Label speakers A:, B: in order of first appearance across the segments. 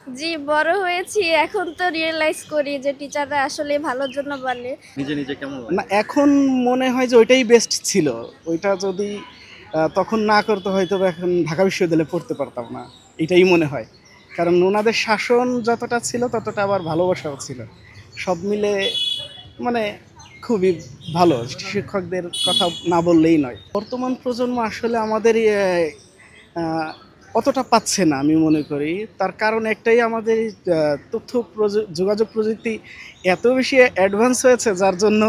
A: জি, বড় হয়েছি। এখন তো রিয়ালাইজ করি যে টিচাররা আসলে ভালোর জন্য বলে।
B: নিজে, নিজে কেমন
C: না
B: লাগে?
C: এখন মনে হয় যে ওইটাই বেস্ট ছিল। ওইটা যদি তখন না করতে হয়তো বা এখন ঢাকা বিশ্ববিদ্যালয়ে পড়তে পারতাম না। এটাই মনে হয়। কারণ ওনাদের শাসন যতটা ছিল ততটা আবার ভালোবাসাও ছিল। সব মিলে মানে খুবই ভালো। শিক্ষকদের কথা না বললেই নয়। বর্তমান প্রজন্ম আসলে আমাদের অতটা পাচ্ছে না আমি মনে করি। তার কারণ একটাই আমাদের তথ্য যোগাযোগ প্রযুক্তি এত বেশি অ্যাডভান্স হয়েছে যার জন্য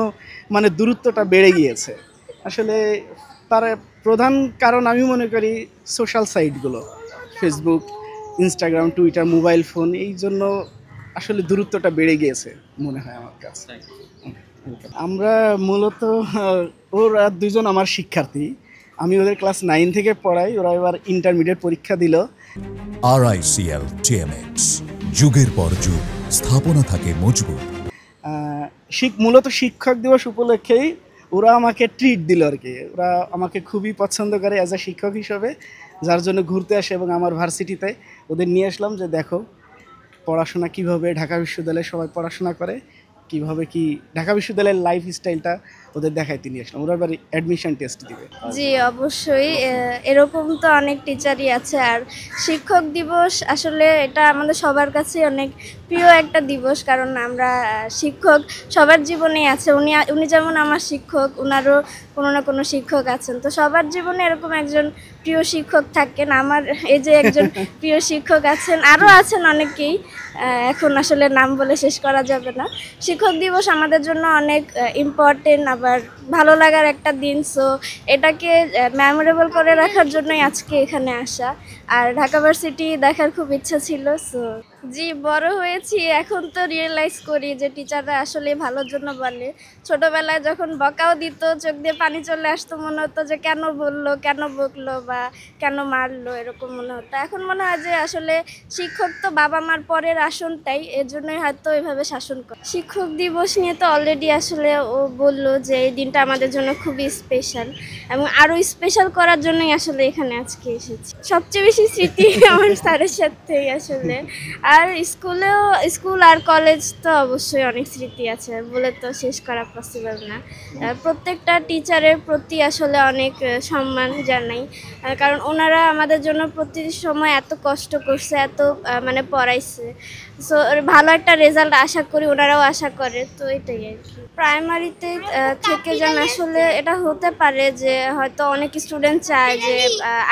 C: মানে দূরত্বটা বেড়ে গিয়েছে। আসলে তার প্রধান কারণ আমি মনে করি সোশ্যাল সাইটগুলো। Facebook, Instagram, Twitter, mobile phone এই জন্য আসলে দূরত্বটা বেড়ে গিয়েছে মনে হয় আমার কাছে।
B: Thank you.
C: আমরা মূলত ওরা দুজন আমার শিক্ষার্থী। আমি ওদের ক্লাস 9 থেকে পড়াই। ওরা এবার ইন্টারমিডিয়েট পরীক্ষা দিল।
D: RICL TMX যুগের পর যুগ স্থাপনা থাকে মজবুত।
C: মূলত শিক্ষক দিবস উপলক্ষেই ওরা আমাকে ট্রিট দিল আর কি। ওরা আমাকে খুবই পছন্দ করে অ্যাজ আ শিক্ষক হিসেবে, যার জন্য ঘুরতে আসে এবং আমার ভার্সিটিতে ওদের নিয়ে আসলাম যে দেখো পড়াশোনা কিভাবে ঢাকা বিশ্ববিদ্যালয়ে সবাই পড়াশোনা করে, কিভাবে কি ঢাকা বিশ্ববিদ্যালয়ের লাইফ স্টাইলটা ওদের দেখাইতে নিয়ে আসলাম। ওরা এবার অ্যাডমিশন টেস্ট দিবে।
A: জি, অবশ্যই এরকম তো অনেক টিচারই আছে। আর শিক্ষক দিবস আসলে এটা আমাদের সবার কাছে অনেক প্রিয় একটা দিবস, কারণ আমরা শিক্ষক সবার জীবনেই আছে। উনি যেমন আমার শিক্ষক, উনারও কোনো না কোনো শিক্ষক আছেন। তো সবার জীবনে এরকম একজন প্রিয় শিক্ষক থাকেন। আমার এই যে একজন প্রিয় শিক্ষক আছেন, আরও আছেন অনেকেই, এখন আসলে নাম বলে শেষ করা যাবে না। শিক্ষক দিবস আমাদের জন্য অনেক ইম্পর্টেন্ট, আবার ভালো লাগার একটা দিন। সো এটাকে মেমোরেবল করে রাখার জন্যই আজকে এখানে আসা। আর ঢাকা ভার্সিটি দেখার খুব ইচ্ছা ছিল। সো জি, বড় হয়েছি। এখন তো রিয়েলাইজ করি যে টিচাররা আসলে ভালোর জন্য বলে। ছোটবেলায় যখন বকাও দিত, চোখ দিয়ে পানি চলে আসতো, মনে হতো যে কেন বললো, কেন বকলো বা কেন মারলো, এরকম মনে হতো। এখন মনে হয় যে আসলে শিক্ষক তো বাবা মার পরের আসনটাই, এর জন্যই হয়তো এভাবে শাসন করে। শিক্ষক দিবস নিয়ে তো অলরেডি আসলে ও বললো যে এই দিনটা আমাদের জন্য খুবই স্পেশাল, এবং আরও স্পেশাল করার জন্যই আসলে এখানে আজকে এসেছি। সবচেয়ে বেশি স্মৃতি আমার স্যারের সাথেই আসলে। আর স্কুল আর কলেজ তো অবশ্যই অনেক স্মৃতি আছে, বলে তো শেষ করা পসিবল না। প্রত্যেকটা টিচারের প্রতি আসলে অনেক সম্মান জানাই, কারণ ওনারা আমাদের জন্য প্রতি সময় এত কষ্ট করছে, এত মানে পড়াইছে। সো ভালো একটা রেজাল্ট আশা করি, ওনারাও আশা করে। তো এটাই আর কি। প্রাইমারিতে থেকে যেন আসলে এটা হতে পারে যে হয়তো অনেক স্টুডেন্ট চায় যে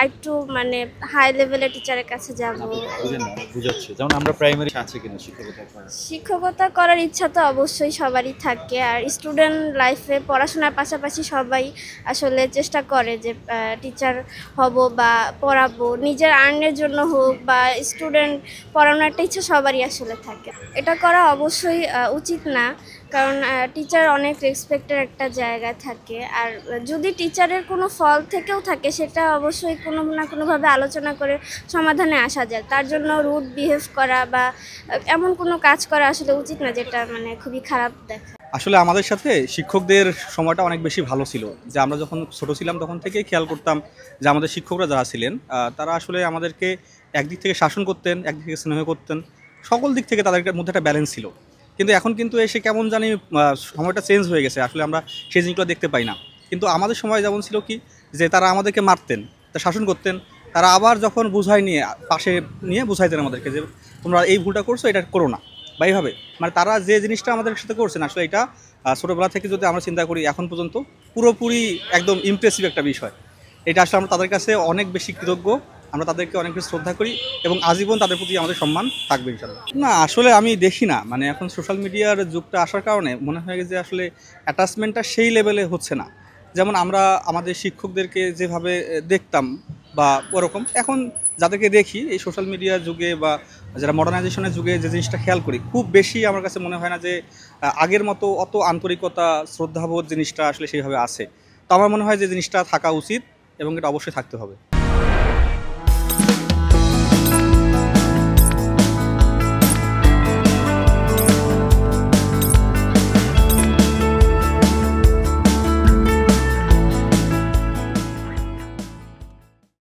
A: আরেকটু মানে হাই লেভেলের টিচারের কাছে যাব।
B: বুঝেন না, বুঝাচ্ছি। যেমন আমরা প্রাইমারি আছে কিনা শিক্ষকতা করার?
A: শিক্ষকতা করার ইচ্ছা তো অবশ্যই সবারই থাকে। আর স্টুডেন্ট লাইফে পড়াশোনার পাশাপাশি সবাই আসলে চেষ্টা করে যে টিচার হব বা পড়াবো, নিজের আর্নের জন্য হোক বা স্টুডেন্ট পড়ানোর একটা ইচ্ছা সবারই আসলে থাকে। এটা করা অবশ্যই উচিত না, কারণ টিচার অনেক রেসপেক্টের একটা জায়গায় থাকে। আর যদি টিচারের কোনো ফল থেকেও থাকে, সেটা অবশ্যই কোনো না কোনোভাবে আলোচনা করে সমাধানে আসা যায়। তার জন্য রুড বিহেভ করা বা এমন কোনো কাজ করা আসলে উচিত না, যেটা মানে খুবই খারাপ দেখা।
E: আসলে আমাদের সাথে শিক্ষকদের সময়টা অনেক বেশি ভালো ছিল। যে আমরা যখন ছোট ছিলাম তখন থেকেই খেয়াল করতাম যে আমাদের শিক্ষকরা যারা ছিলেন তারা আসলে আমাদেরকে একদিক থেকে শাসন করতেন, একদিক থেকে স্নেহ করতেন। সকল দিক থেকে তাদের মধ্যে একটা ব্যালেন্স ছিল। কিন্তু এখন কিন্তু এসে কেমন জানি সময়টা চেঞ্জ হয়ে গেছে। আসলে আমরা সেই জিনিসগুলো দেখতে পাই না। কিন্তু আমাদের সময় যেমন ছিল কি, যে তারা আমাদেরকে মারতেন, তা শাসন করতেন। তারা আবার যখন বুঝাই নিয়ে পাশে নিয়ে বুঝাইতেন আমাদেরকে যে তোমরা এই ভুলটা করছো, এটা করো না বা এইভাবে। মানে তারা যে জিনিসটা আমাদের সাথে করছেন, আসলে এটা ছোটোবেলা থেকে যদি আমরা চিন্তা করি এখন পর্যন্ত পুরোপুরি একদম ইমপ্রেসিভ একটা বিষয়। এটা আসলে আমরা তাদের কাছে অনেক বেশি কৃতজ্ঞ। আমরা তাদেরকে অনেক বেশি শ্রদ্ধা করি এবং আজীবন তাদের প্রতি আমাদের সম্মান থাকবে ইনশাল্লাহ। না আসলে আমি দেখি না, মানে এখন সোশ্যাল মিডিয়ার যুগটা আসার কারণে মনে হয় যে আসলে অ্যাটাচমেন্টটা সেই লেভেলে হচ্ছে না। যেমন আমরা আমাদের শিক্ষকদেরকে যেভাবে দেখতাম বা ওরকম এখন যাদেরকে দেখি এই সোশ্যাল মিডিয়ার যুগে বা যারা মডার্নাইজেশনের যুগে যে জিনিসটা খেয়াল করি, খুব বেশি আমার কাছে মনে হয় না যে আগের মতো অত আন্তরিকতা শ্রদ্ধাবোধ জিনিসটা আসলে সেইভাবে আছে। তো আমার মনে হয় যে জিনিসটা থাকা উচিত এবং এটা অবশ্যই থাকতে হবে।